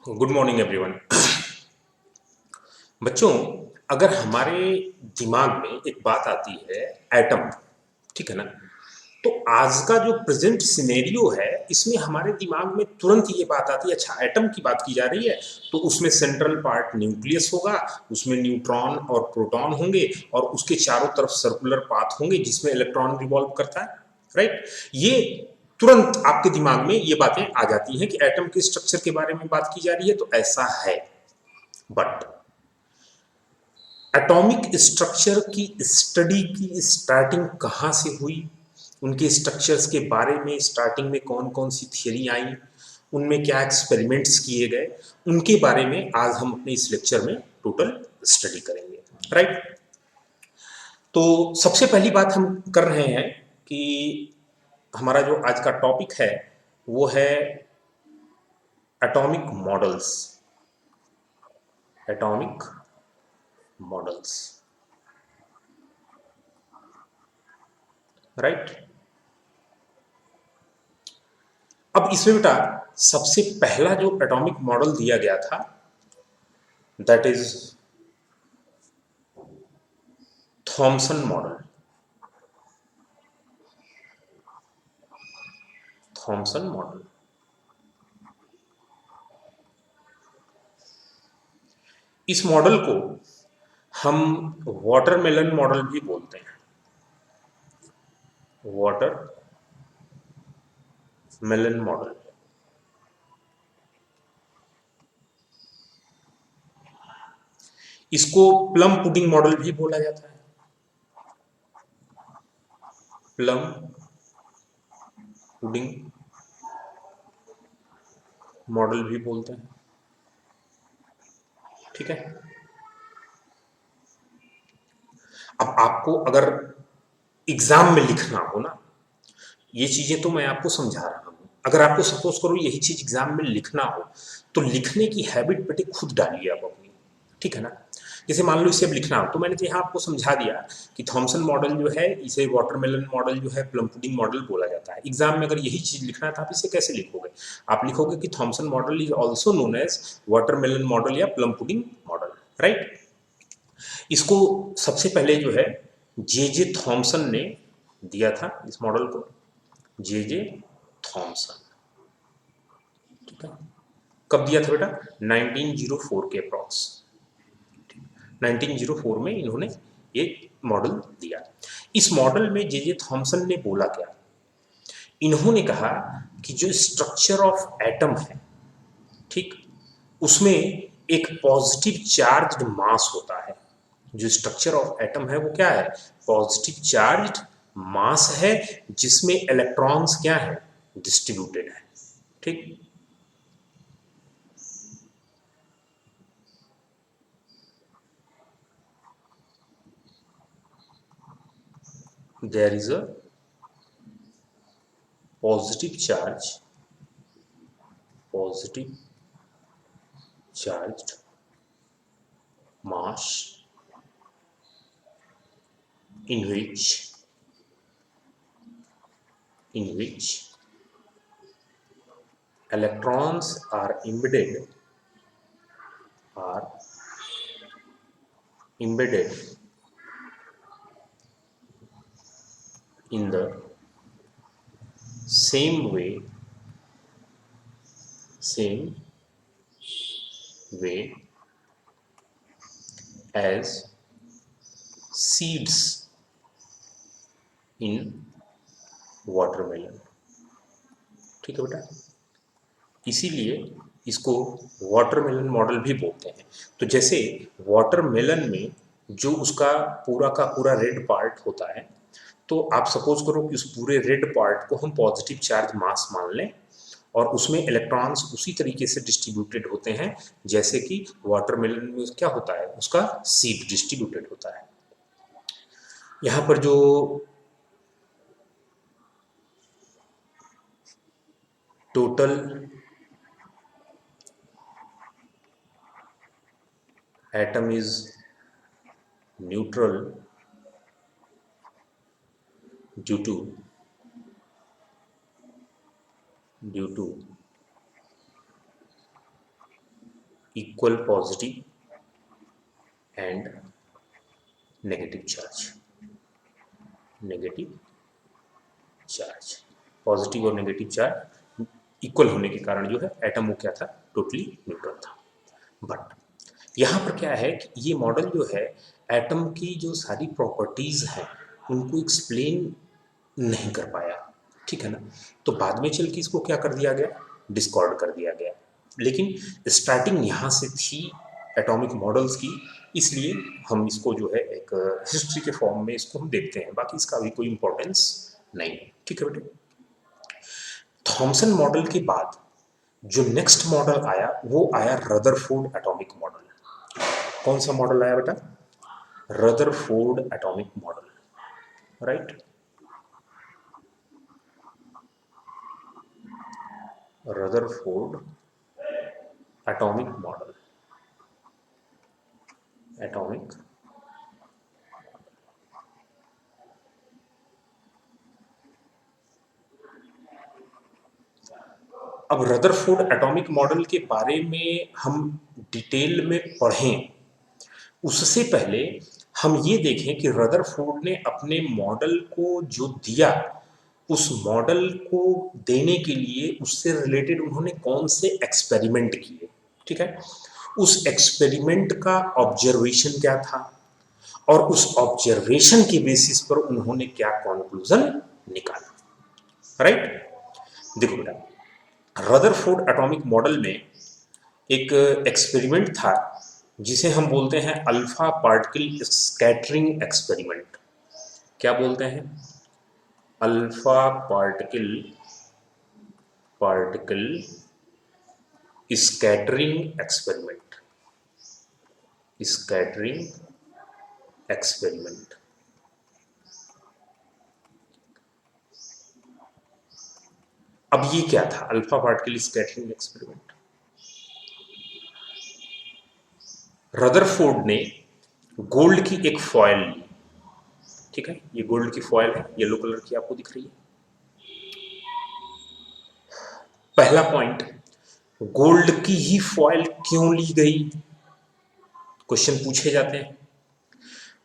Good morning everyone. बच्चों, अगर हमारे दिमाग में एक बात आती है एटम, ठीक है ना? तो आज का जो प्रेजेंट सिनेरियो है इसमें हमारे दिमाग में तुरंत ये बात आती है, अच्छा एटम की बात की जा रही है तो उसमें सेंट्रल पार्ट न्यूक्लियस होगा, उसमें न्यूट्रॉन और प्रोटॉन होंगे और उसके चारों तरफ सर्कुलर पाथ होंगे जिसमें इलेक्ट्रॉन रिवॉल्व करता है, राइट? ये तुरंत आपके दिमाग में ये बातें आ जाती हैं कि एटम के स्ट्रक्चर के बारे में बात की जा रही है, तो ऐसा है। बट एटॉमिक स्ट्रक्चर की स्टडी की स्टार्टिंग कहाँ से हुई, उनके स्ट्रक्चर्स के बारे में स्टार्टिंग में कौन कौन सी थियरी आई, उनमें क्या एक्सपेरिमेंट्स किए गए, उनके बारे में आज हम अपने इस लेक्चर में टोटल स्टडी करेंगे, राइट? तो सबसे पहली बात हम कर रहे हैं कि हमारा जो आज का टॉपिक है वो है atomic models. Atomic models, right? अब इसमें बेटा सबसे पहला जो एटॉमिक मॉडल दिया गया था that is Thompson model. Thompson model, इस मॉडल को हम वाटरमेलन मॉडल भी बोलते हैं। वाटर मेलन मॉडल, इसको प्लम पुडिंग मॉडल भी बोला जाता है। प्लम पुडिंग मॉडल भी बोलते हैं, ठीक है? अब आपको अगर एग्जाम में लिखना हो ना, ये चीजें तो मैं आपको समझा रहा हूं, अगर आपको सपोज करो यही चीज एग्जाम में लिखना हो तो लिखने की हैबिट बेटे खुद डालिए आप अपनी, ठीक है ना? जैसे मान लो इसे अब लिखना हो तो मैंने तो यहाँ आपको समझा दिया कि थॉमसन मॉडल जो है इसे वाटरमेलन मॉडल जो है प्लम पुडिंग मॉडल बोला जाता है। एग्जाम में अगर यही चीज लिखना है तो आप इसे कैसे लिखोगे? आप लिखोगे कि Thomson model is also known as watermelon model या प्लम पुडिंग मॉडल, राइट? इसको सबसे पहले जो है जे जे थॉमसन ने दिया था इस मॉडल को, जे जे थॉमसन, ठीक है? कब दिया था बेटा? 1904 के अप्रॉक्स, 1904 में इन्होंने ये मॉडल दिया। इस मॉडल में जे जे थॉमसन ने बोला क्या? इन्होंने कहा कि जो स्ट्रक्चर ऑफ एटम है, ठीक, उसमें एक पॉजिटिव चार्ज्ड मास होता है। जो स्ट्रक्चर ऑफ एटम है वो क्या है? पॉजिटिव चार्ज्ड मास है जिसमें इलेक्ट्रॉन्स क्या है? डिस्ट्रीब्यूटेड है, ठीक? there is a positive charged mass in which electrons are embedded in the same way same way as seeds in watermelon, ठीक है बेटा? इसीलिए इसको वाटरमेलन मॉडल भी बोलते हैं। तो जैसे वाटरमेलन में जो उसका पूरा रेड पार्ट होता है, तो आप सपोज करो कि उस पूरे रेड पार्ट को हम पॉजिटिव चार्ज मास मान लें और उसमें इलेक्ट्रॉन्स उसी तरीके से डिस्ट्रीब्यूटेड होते हैं जैसे कि वाटरमेलन में क्या होता है, उसका सीड डिस्ट्रीब्यूटेड होता है। यहाँ पर जो total atom is neutral due to equal positive and negative charge, negative charge, positive और नेगेटिव चार्ज इक्वल होने के कारण जो है एटम वो क्या था, टोटली न्यूट्रल था। बट यहाँ पर क्या है कि ये मॉडल जो है एटम की जो सारी प्रॉपर्टीज हैं उनको एक्सप्लेन नहीं कर पाया, ठीक है ना। तो बाद में चल के इसको क्या कर दिया गया, डिस्कॉर्ड कर दिया गया। लेकिन स्टार्टिंग यहाँ से थी एटॉमिक मॉडल्स की, इसलिए हम इसको जो है एक हिस्ट्री के फॉर्म में इसको हम देखते हैं, बाकी इसका अभी कोई इंपॉर्टेंस नहीं है, ठीक है बेटे। थॉमसन मॉडल के बाद जो नेक्स्ट मॉडल आया वो आया रदरफोर्ड एटॉमिक मॉडल। कौन सा मॉडल आया बेटा, Rutherford atomic model, right. Rutherford atomic model, atomic अब रदरफोर्ड एटॉमिक मॉडल के बारे में हम डिटेल में पढ़ें उससे पहले हम ये देखें कि रदरफोर्ड ने अपने मॉडल को जो दिया उस मॉडल को देने के लिए उससे रिलेटेड उन्होंने कौन से एक्सपेरिमेंट किए, ठीक है। उस एक्सपेरिमेंट का ऑब्जर्वेशन क्या था और उस ऑब्जर्वेशन के बेसिस पर उन्होंने क्या कंक्लूजन निकाला, राइट। देखो बेटा, रदरफोर्ड एटॉमिक मॉडल में एक एक्सपेरिमेंट था जिसे हम बोलते हैं अल्फा पार्टिकल स्कैटरिंग एक्सपेरिमेंट। क्या बोलते हैं, alpha particle scattering experiment, scattering experiment. अब ये क्या था alpha particle scattering experiment, Rutherford ने गोल्ड की एक फॉयल ली, ठीक है, ये गोल्ड की फॉयल है, येलो कलर की आपको दिख रही है। पहला पॉइंट, गोल्ड की ही फॉयल क्यों ली गई, क्वेश्चन पूछे जाते हैं।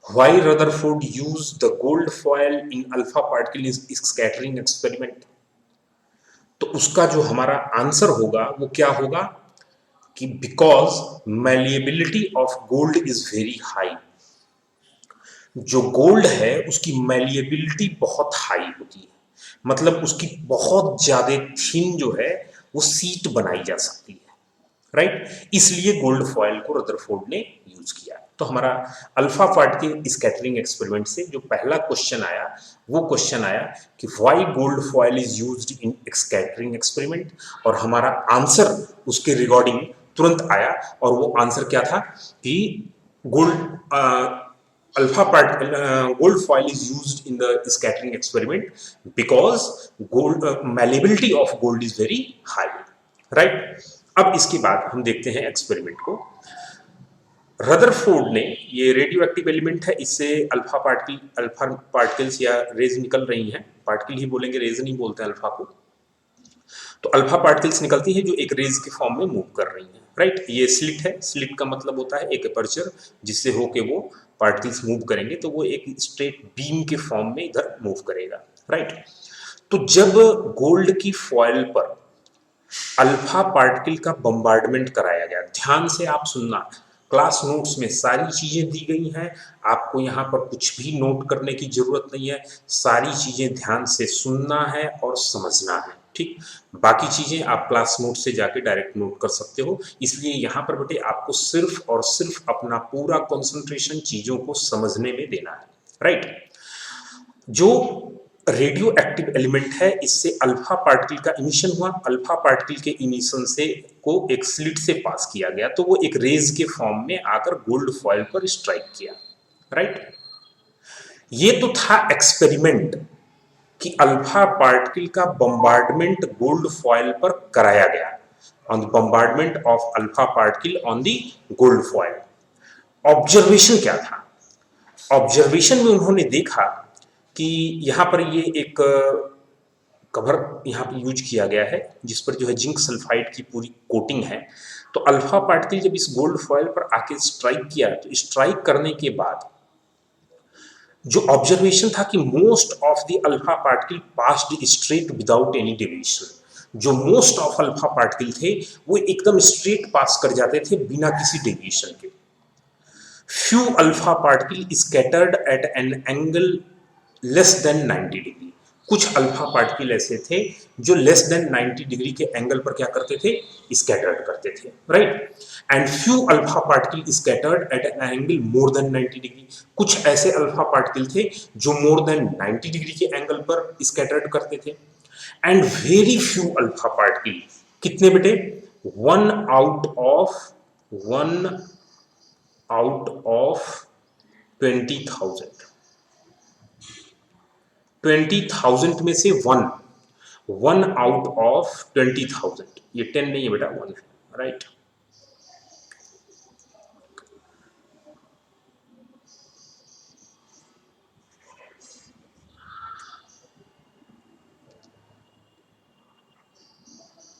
Why Rutherford use the gold foil in alpha particle scattering experiment. तो उसका जो हमारा आंसर होगा वो क्या होगा कि because malleability of gold is very high. जो गोल्ड है उसकी मैलिएबिलिटी बहुत हाई होती है, मतलब उसकी बहुत ज्यादा थिन जो है वो सीट बनाई जा सकती है, राइट। इसलिए गोल्ड फॉयल को रदरफोर्ड ने यूज किया। तो हमारा अल्फा पार्टिकल स्कैटरिंग एक्सपेरिमेंट से जो पहला क्वेश्चन आया वो क्वेश्चन आया कि why gold foil is used in scattering experiment, और हमारा आंसर उसके रिगार्डिंग तुरंत आया, और वो आंसर क्या था कि gold alpha gold foil is used in the scattering experiment because gold malleability of gold is very high, right। अब इसके बाद हम देखते हैं एक्सपेरिमेंट को। रदरफोर्ड ने, ये रेडियो एक्टिव एलिमेंट है, इससे अल्फा पार्टिकल्स या रेज निकल रही हैं, पार्टिकल ही बोलेंगे, रेज नहीं बोलते अल्फा को। तो अल्फा पार्टिकल्स निकलती हैं जो एक रेज के फॉर्म में मूव कर रही हैं, राइट। ये स्लिट है, स्लिट का मतलब होता है एक अपर्चर जिससे होके वो पार्टिकल्स मूव करेंगे, तो वो एक स्ट्रेट बीम के फॉर्म में इधर मूव करेगा, राइट। तो जब गोल्ड की फॉयल पर अल्फा पार्टिकल का बम्बार्डमेंट कराया गया, ध्यान से आप सुनना, क्लास नोट्स में सारी चीजें दी गई हैं, आपको यहाँ पर कुछ भी नोट करने की जरूरत नहीं है, सारी चीजें ध्यान से सुनना है और समझना है, ठीक। बाकी चीजें आप क्लास नोट से जाके डायरेक्ट नोट कर सकते हो, इसलिए यहाँ पर बेटे आपको सिर्फ और सिर्फ अपना पूरा कंसंट्रेशन चीजों को समझने में देना है, राइट। जो रेडियो एक्टिव एलिमेंट है इससे अल्फा पार्टिकल का इमिशन हुआ, अल्फा पार्टिकल के इमिशन से को एक स्लिट से पास किया गया, तो वो एक रेज के फॉर्म में आकर गोल्ड फॉयल पर स्ट्राइक किया, राइट। ये तो था एक्सपेरिमेंट कि अल्फा पार्टिकल का बम्बार्डमेंट गोल्ड फॉयल पर कराया गया, on the bombardment of alpha particle on the gold foil. Observation क्या था, ऑब्जर्वेशन में उन्होंने देखा कि यहां पर ये एक कवर यहाँ पे यूज किया गया है, जिस पर जो है जिंक सल्फाइड की पूरी कोटिंग है। तो अल्फा पार्टिकल जब इस गोल्ड फॉयल पर आके स्ट्राइक किया, तो स्ट्राइक करने के बाद जो ऑब्जर्वेशन था कि most of the alpha particle passed straight without any deviation. जो मोस्ट ऑफ अल्फा पार्टिकल थे वो एकदम स्ट्रेट पास कर जाते थे बिना किसी डेविएशन के। Few alpha particle scattered at an angle less than 90 degree. कुछ अल्फा पार्टिकल ऐसे थे जो लेस देन 90 डिग्री के एंगल पर क्या करते थे, स्कैटर्ड करते थे, right. And few alpha particle scattered at an angle more than 90 degree. कुछ ऐसे अल्फा पार्टिकल थे जो मोर देन 90 डिग्री के एंगल पर स्कैटर्ड करते थे। And very few alpha particle, कितने बेटे, वन आउट ऑफ 20,000। 20,000 में से वन आउट ऑफ 20,000, ये 10 नहीं है बेटा, 1 है, right.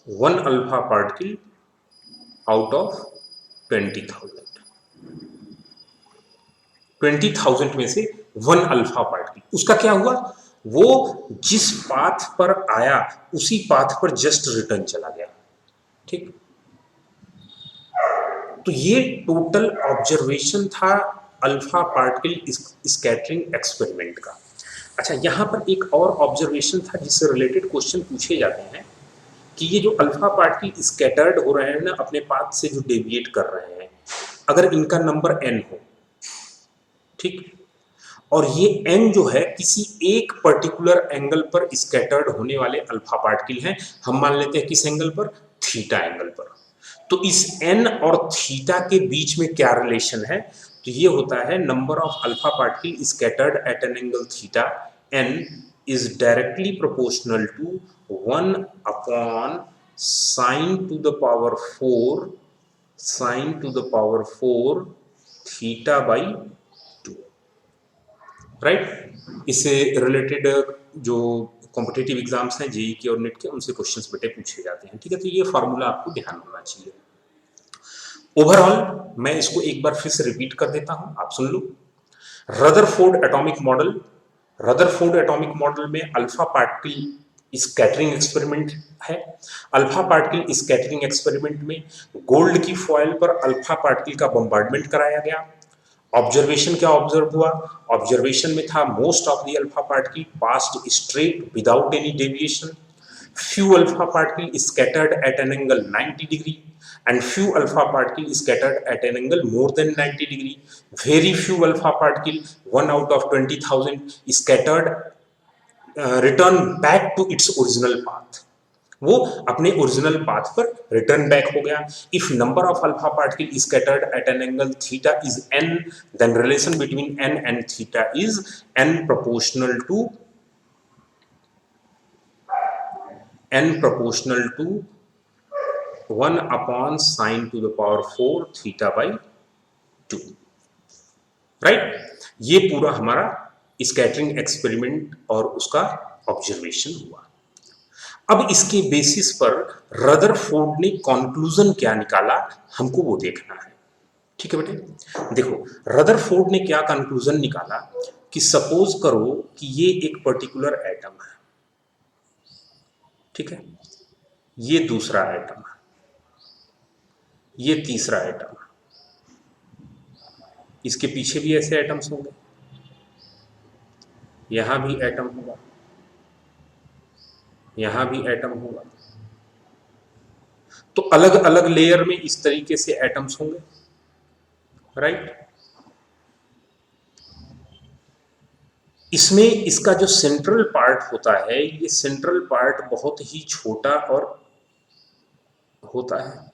One alpha particle out of 20,000। 20,000 में से वन अल्फा पार्टिकल, उसका क्या हुआ, वो जिस पाथ पर आया उसी पाथ पर जस्ट रिटर्न चला गया, ठीक। तो ये टोटल ऑब्जर्वेशन था अल्फा पार्टिकल स्कैटरिंग एक्सपेरिमेंट का। अच्छा, यहां पर एक और ऑब्जर्वेशन था जिससे रिलेटेड क्वेश्चन पूछे जाते हैं कि ये जो अल्फा पार्टिकल स्कैटर्ड हो रहे हैं ना, अपने पाथ से जो डेविएट कर रहे हैं, अगर इनका नंबर n हो, ठीक, और ये n जो है किसी एक पर्टिकुलर एंगल पर स्कैटर्ड होने वाले अल्फा पार्टिकल हैं, हम मान लेते हैं किस एंगल पर, थीटा एंगल पर। तो इस n और थीटा के बीच में क्या रिलेशन है, तो ये होता है number of alpha particle scattered at an angle theta n is directly proportional to 1 upon sine to the power 4 theta by 2, right. इससे रिलेटेड जो कॉम्पिटिटिव एग्जाम्स हैं जेई के और नेट के, उनसे क्वेश्चंस बेटे पूछे जाते हैं, ठीक है। तो ये फॉर्मूला आपको ध्यान होना चाहिए। ओवरऑल मैं इसको एक बार फिर से रिपीट कर देता हूं, आप सुन लो। रदरफोर्ड एटॉमिक मॉडल में अल्फा पार्टिकल स्कैटरिंग एक्सपेरिमेंट है। अल्फा पार्टिकल स्कैटरिंग एक्सपेरिमेंट में गोल्ड की फॉयल पर अल्फा पार्टिकल का बम्बार्डमेंट कराया गया। ऑब्जर्वेशन क्या ऑब्जर्व हुआ, ऑब्जर्वेशन में था most of the alpha particle passed straight without any deviation. few alpha particles scattered at an angle 90 degree and few alpha particles scattered at an angle more than 90 degree. Very few alpha particles, 1 out of 20,000, scattered return back to its original path. वो अपने original path पर return back हो गया। If number of alpha particle scattered at an angle theta is n, then relation between n and theta is n proportional to 1 upon sine to the power 4 theta by 2, right. ये पूरा हमारा scattering experiment और उसका observation हुआ। अब इसके basis पर Rutherford ने कंक्लूजन क्या निकाला, हमको वो देखना है, ठीक है बेटे। देखो रदरफोर्ड ने क्या कंक्लूजन निकाला कि सपोज करो कि ये एक पर्टिकुलर एटम है, ठीक है, ये दूसरा एटम है, ये तीसरा एटम है, इसके पीछे भी ऐसे एटम्स होंगे, यहां भी एटम होगा, यहां भी एटम होगा। तो अलग अलग लेयर में इस तरीके से एटम्स होंगे, राइट। इसमें इसका जो सेंट्रल पार्ट होता है, ये सेंट्रल पार्ट बहुत ही छोटा और होता है,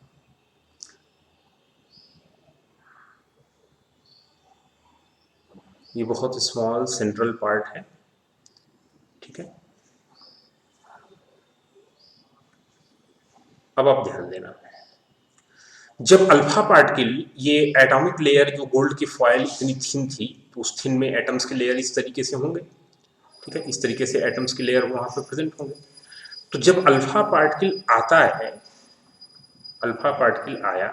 ये बहुत स्मॉल सेंट्रल पार्ट है, ठीक है। अब आप ध्यान देना, जब अल्फा पार्टिकल, ये एटॉमिक लेयर जो गोल्ड की फॉयल इतनी थिन थी, तो उस थिन में एटम्स के लेयर इस तरीके से होंगे, ठीक है, इस तरीके से एटम्स के लेयर वहां पर प्रेजेंट होंगे। तो जब अल्फा पार्टिकल आता है, अल्फा पार्टिकल आया,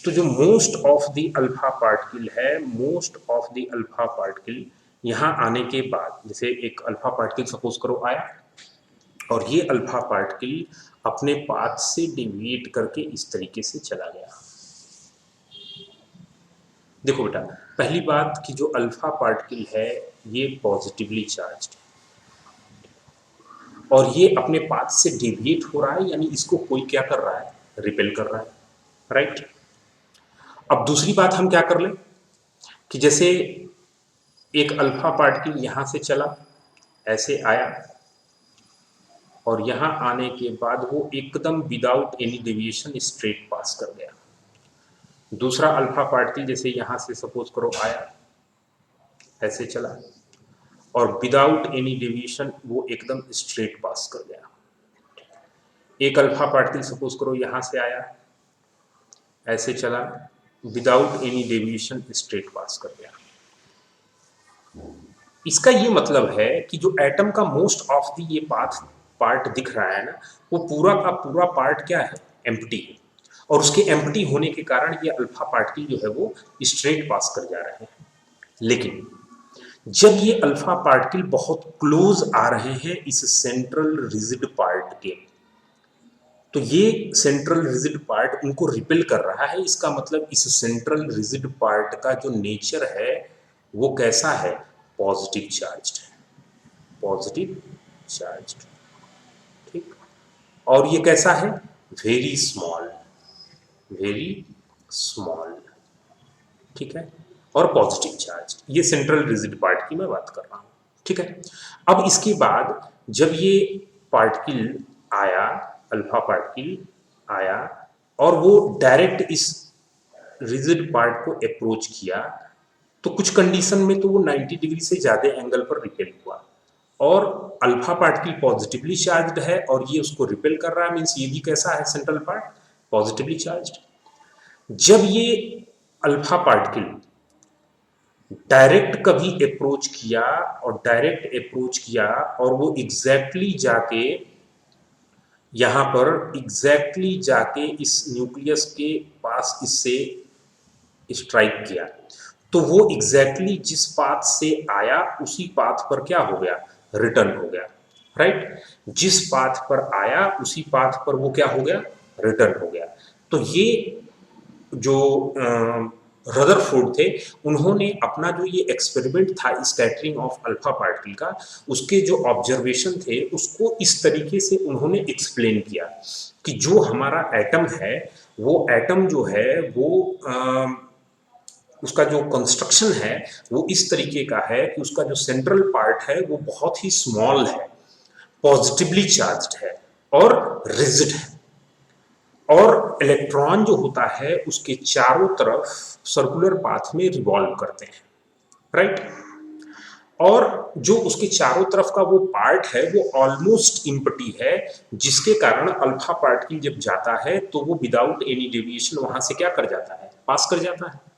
तो जो most of the alpha particle है, most of the alpha particle यहां आने के बाद, जैसे एक अल्फा पार्टिकल सपोज करो आया, और ये अल्फा पार्टिकल अपने पाथ से डिविएट करके इस तरीके से चला गया। देखो बेटा, पहली बात कि जो अल्फा पार्टिकल है ये पॉजिटिवली चार्ज्ड है, और ये अपने पाथ से डिविएट हो रहा है, यानी इसको कोई क्या कर रहा है, रिपेल कर रहा है, राइट। अब दूसरी बात हम क्या कर लें कि जैसे एक अल्फा पार्टिकल यहां से चला, ऐसे आया, और यहां आने के बाद वो एकदम विदाउट एनी डेविएशन स्ट्रेट पास कर गया। दूसरा अल्फा पार्टिकल जैसे यहां से सपोज करो आया, ऐसे चला, और विदाउट एनी डेविएशन वो एकदम स्ट्रेट पास कर गया। एक अल्फा पार्टिकल सपोज करो यहां से आया, ऐसे चला, विदाउट एनी डेविएशन स्ट्रेट पास कर गया। इसका ये मतलब है कि जो एटम का मोस्ट ऑफ द ये पार्ट दिख रहा है ना, वो पूरा का पूरा पार्ट क्या है, एम्प्टी है, और उसके एम्प्टी होने के कारण ये अल्फा पार्टिकल जो है वो स्ट्रेट पास कर जा रहे हैं। लेकिन जब ये अल्फा पार्टिकल बहुत क्लोज आ रहे हैं इस सेंट्रल रिजिड पार्ट के, तो ये सेंट्रल रिजिड पार्ट उनको रिपेल कर रहा है। इसका मतलब इस सेंट्रल रिजिड पार्ट का जो नेचर है वो कैसा है, पॉजिटिव चार्ज्ड है, पॉजिटिव चार्ज्ड, ठीक। और ये कैसा है, वेरी स्मॉल, वेरी स्मॉल, ठीक है, और पॉजिटिव चार्ज। ये सेंट्रल रिजिड पार्ट की मैं बात कर रहा हूं, ठीक है। अब इसके बाद जब ये पार्टिकल आया, अल्फा पार्टिकल आया, और वो डायरेक्ट इस रिजिड पार्ट को अप्रोच किया, तो कुछ कंडीशन में तो वो 90 डिग्री से ज्यादा एंगल पर रिपेल हुआ, और अल्फा पार्टिकल पॉजिटिवली चार्ज्ड है और ये उसको रिपेल कर रहा है, मीन्स ये भी कैसा है, सेंट्रल पार्ट पॉजिटिवली चार्ज्ड। जब ये अल्फा पार्टिकल डायरेक्ट कभी अप्रोच किया, और डायरेक्ट अप्रोच किया और वो एग्जैक्टली जाके यहां पर एग्जैक्टली जाके इस न्यूक्लियस के पास इससे स्ट्राइक किया, तो वो एग्जैक्टली जिस पाथ से आया उसी पाथ पर क्या हो गया, रिटर्न हो गया, राइट। जिस पाथ पर आया उसी पाथ पर वो क्या हो गया, रिटर्न हो गया। तो ये जो रदरफोर्ड थे, उन्होंने अपना जो ये एक्सपेरिमेंट था स्कैटरिंग ऑफ अल्फा पार्टिकल का, उसके जो ऑब्जर्वेशन थे उसको इस तरीके से उन्होंने एक्सप्लेन किया कि जो हमारा एटम है, वो एटम जो है वो उसका जो कंस्ट्रक्शन है वो इस तरीके का है कि उसका जो सेंट्रल पार्ट है वो बहुत ही स्मॉल है, पॉजिटिवली चार्ज्ड है और रिजिड है, और इलेक्ट्रॉन जो होता है उसके चारों तरफ सर्कुलर पाथ में रिवॉल्व करते हैं, राइट। और जो उसके चारों तरफ का वो पार्ट है वो ऑलमोस्ट इम्पटी है, जिसके कारण अल्फा पार्टिकल जब जाता है तो वो विदाउट एनी डेविएशन वहां से क्या कर जाता है, पास कर जाता है।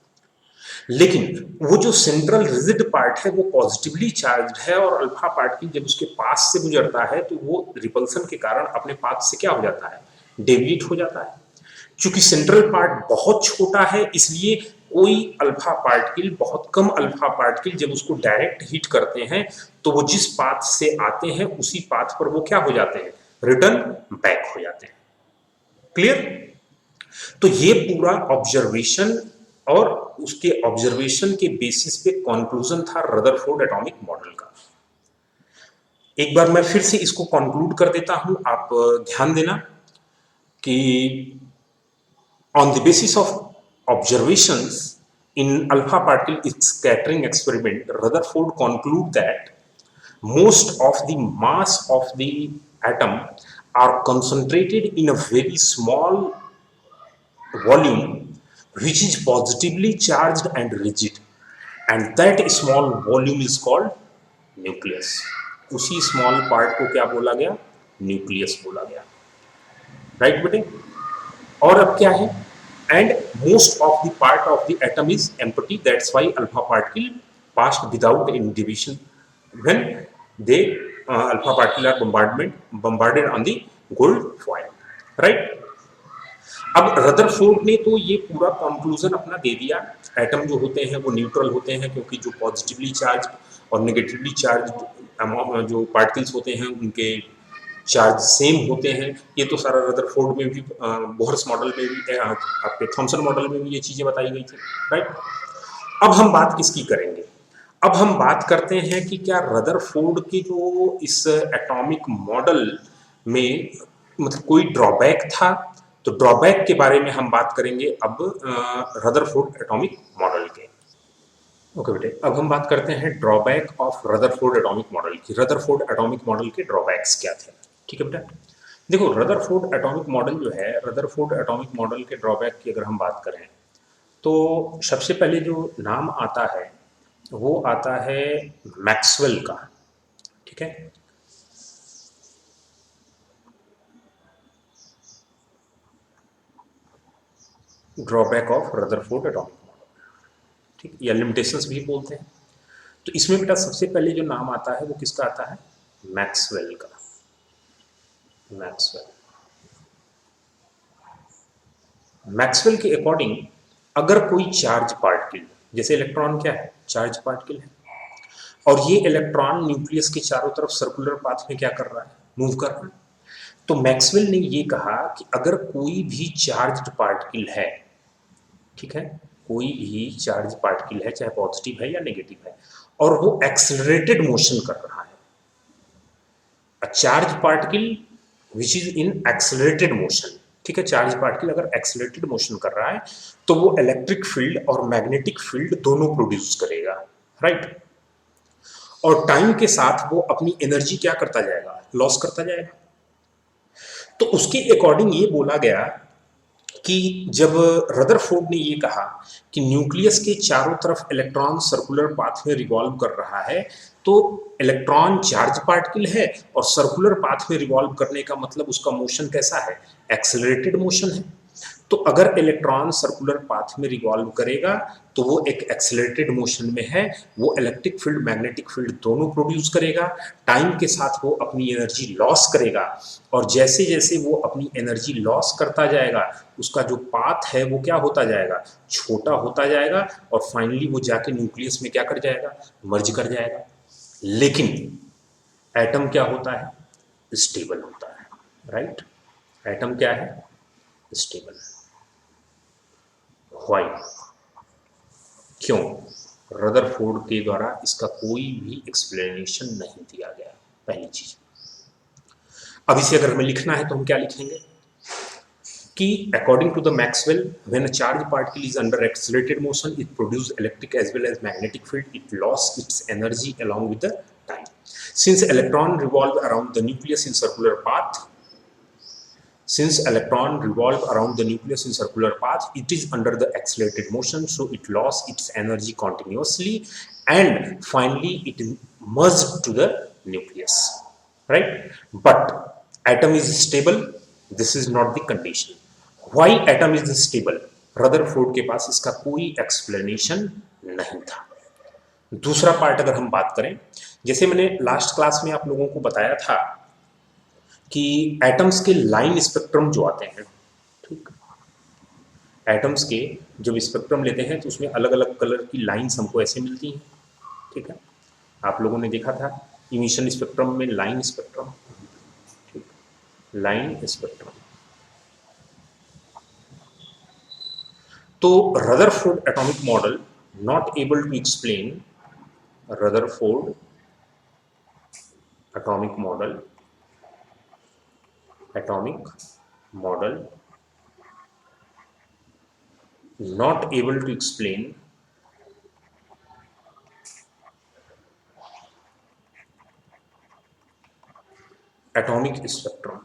लेकिन वो जो सेंट्रल रिजिड पार्ट है वो पॉजिटिवली चार्ज्ड है, और अल्फा पार्टिकल जब उसके पास से गुजरता है तो वो रिपल्सन के कारण अपने पाथ से क्या हो जाता है, डेविएट हो जाता है। चूंकि सेंट्रल पार्ट बहुत छोटा है, इसलिए कोई अल्फा पार्टिकल, बहुत कम अल्फा पार्टिकल जब उसको डायरेक्ट हिट करते हैं तो वो जिस पाथ से आते हैं उसी पाथ पर वो क्या हो जाते हैं, रिटर्न बैक हो जाते हैं। क्लियर। तो ये पूरा ऑब्जर्वेशन और उसके ऑब्जर्वेशन के बेसिस पे कंक्लूजन था रदरफोर्ड एटॉमिक मॉडल का। एक बार मैं फिर से इसको कंक्लूड कर देता हूं, आप ध्यान देना कि on the basis of observations in alpha particle scattering experiment, Rutherford conclude that most of the mass of the atom are concentrated in a very small volume which is positively charged and rigid, and that small volume is called nucleus. उसी small part को क्या बोला गया, nucleus बोला गया, right बेटे। और अब क्या है, and most of the part of the atom is empty, that's why alpha particle passed without any division when they alpha particle are bombarded on the gold foil, right? अब Rutherford ने तो ये पूरा कंक्लूजन अपना दे दिया, atom जो होते हैं वो न्यूट्रल होते हैं क्योंकि जो पॉजिटिवली चार्ज और नेगेटिवली चार्ज जो पार्टिकल्स होते हैं उनके चार्ज सेम होते हैं। ये तो सारा रदरफोर्ड में भी, बोहर्स मॉडल में भी, आपके थॉमसन मॉडल में भी ये चीजें बताई गई थी, राइट। अब हम बात किसकी करेंगे? अब हम बात करते हैं कि क्या रदरफोर्ड के जो इस एटॉमिक मॉडल में मतलब कोई ड्रॉबैक था? तो ड्रॉबैक के बारे में हम बात करेंगे अब रदरफोर्ड एटॉमिक मॉडल के। ओके बेटे, अब हम बात करते हैं drawback of Rutherford atomic model की। रदरफोर्ड एटॉमिक मॉडल के ड्रॉबैक्स क्या थे? ठीक है बेटा, देखो रदरफोर्ड एटॉमिक मॉडल जो है, रदरफोर्ड एटॉमिक मॉडल के ड्रॉबैक की अगर हम बात करें तो सबसे पहले जो नाम आता है वो आता है मैक्सवेल का। ठीक है, drawback of Rutherford atomic model, ठीक, या लिमिटेशंस भी बोलते हैं। तो इसमें बेटा सबसे पहले जो नाम आता है वो किसका आता है? मैक्सवेल का। मैक्सवेल, मैक्सवेल के अकॉर्डिंग अगर कोई चार्ज पार्टिकल, जैसे इलेक्ट्रॉन क्या है? चार्ज पार्टिकल है, और ये इलेक्ट्रॉन न्यूक्लियस के चारों तरफ सर्कुलर पाथ में क्या कर रहा है? मूव कर रहा है। तो मैक्सवेल ने ये कहा कि अगर कोई भी चार्ज्ड पार्टिकल है, ठीक है, कोई भी चार्ज पार्टिकल है, चाहे पॉजिटिव है या नेगेटिव है, और वो एक्सेलरेटेड मोशन कर रहा है, अ charge particle which is in accelerated motion, ठीक है, चार्ज पार्टिकल अगर एक्सेलरेटेड मोशन कर रहा है तो वो इलेक्ट्रिक फील्ड और मैग्नेटिक फील्ड दोनों प्रोड्यूस करेगा, राइट। और टाइम के साथ वो अपनी एनर्जी क्या करता जाएगा? लॉस करता जाएगा। तो उसके अकॉर्डिंग ये बोला गया कि जब रदरफोर्ड ने ये कहा कि न्यूक्लियस के चारों तरफ इलेक्ट्रॉन सर्कुलर पाथ में रिवॉल्व कर रहा है, तो इलेक्ट्रॉन चार्ज पार्टिकल है और सर्कुलर पाथ में रिवॉल्व करने का मतलब उसका मोशन कैसा है? एक्सेलरेटेड मोशन है। तो अगर इलेक्ट्रॉन सर्कुलर पाथ में रिवॉल्व करेगा तो वो एक एक्सेलरेटेड मोशन में है, वो इलेक्ट्रिक फील्ड मैग्नेटिक फील्ड दोनों प्रोड्यूस करेगा, टाइम के साथ वो अपनी एनर्जी लॉस करेगा, और जैसे जैसे वो अपनी एनर्जी लॉस करता जाएगा उसका जो पाथ है वो क्या होता जाएगा? छोटा होता जाएगा, और फाइनली वो जाके न्यूक्लियस में क्या कर जाएगा? मर्ज कर जाएगा। लेकिन एटम क्या होता है? स्टेबल होता है, राइट। एटम क्या है? स्टेबल। व्हाई? क्यों? रदरफोर्ड के द्वारा इसका कोई भी एक्सप्लेनेशन नहीं दिया गया, पहली चीज। अब इसे अगर हमें लिखना है तो हम क्या लिखेंगे कि according to the Maxwell, when a charge particle is under accelerated motion it produce electric as well as magnetic field, it loss its energy along with the time. Since electron revolve around the nucleus in circular path, since electron revolve around the nucleus in circular path, it is under the accelerated motion, so it lost its energy continuously and finally it merged to the nucleus, right? But atom is stable, this is not the condition. Why atom is stable? Rutherford के पास इसका कोई explanation नहीं था। दूसरा part अगर हम बात करें, जैसे मैंने लास्ट क्लास में आप लोगों को बताया था कि एटम्स के लाइन स्पेक्ट्रम जो आते हैं, ठीक, एटम्स के जब स्पेक्ट्रम लेते हैं तो उसमें अलग अलग कलर की लाइंस हमको ऐसे मिलती हैं, ठीक है। आप लोगों ने देखा था इमिशन स्पेक्ट्रम में लाइन स्पेक्ट्रम, ठीक, लाइन स्पेक्ट्रम। तो Rutherford atomic model not able to explain, Rutherford atomic model, atomic model not able to explain atomic spectrum,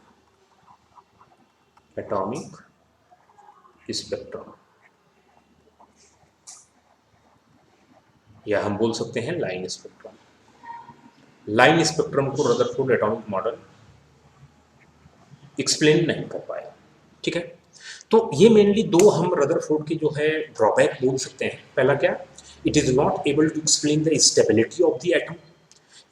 atomic spectrum, या हम बोल सकते हैं लाइन स्पेक्ट्रम। लाइन स्पेक्ट्रम को रदरफोर्ड एटॉमिक मॉडल एक्सप्लेन नहीं कर पाया, ठीक है। तो ये मेनली दो हम रदरफोर्ड की जो है ड्रॉबैक बोल सकते हैं। पहला क्या? It is not able to explain the stability of the atom,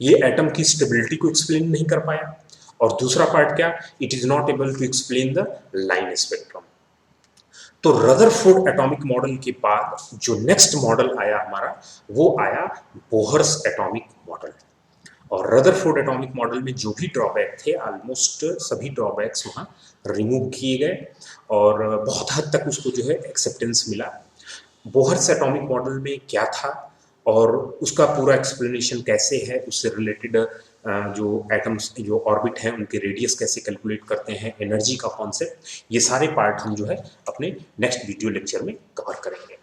ये एटम की स्टेबिलिटी को एक्सप्लेन नहीं कर पाया। और दूसरा पार्ट क्या, it is not able to explain the line spectrum. तो रदरफोर्ड एटॉमिक मॉडल के बाद जो नेक्स्ट मॉडल आया हमारा, वो आया बोहर्स एटॉमिक मॉडल। और रदरफोर्ड एटॉमिक मॉडल में जो भी ड्रॉबैक थे, ऑलमोस्ट सभी ड्रॉबैक्स वहाँ रिमूव किए गए और बहुत हद तक उसको जो है एक्सेप्टेंस मिला। बोहर्स एटॉमिक मॉडल में क्या था और उसका पूरा एक्सप्लेनेशन कैसे है, उससे रिलेटेड जो एटम्स जो ऑर्बिट हैं उनके रेडियस कैसे कैलकुलेट करते हैं, एनर्जी का कॉन्सेप्ट, ये सारे पार्ट हम जो है अपने नेक्स्ट वीडियो लेक्चर में कवर करेंगे।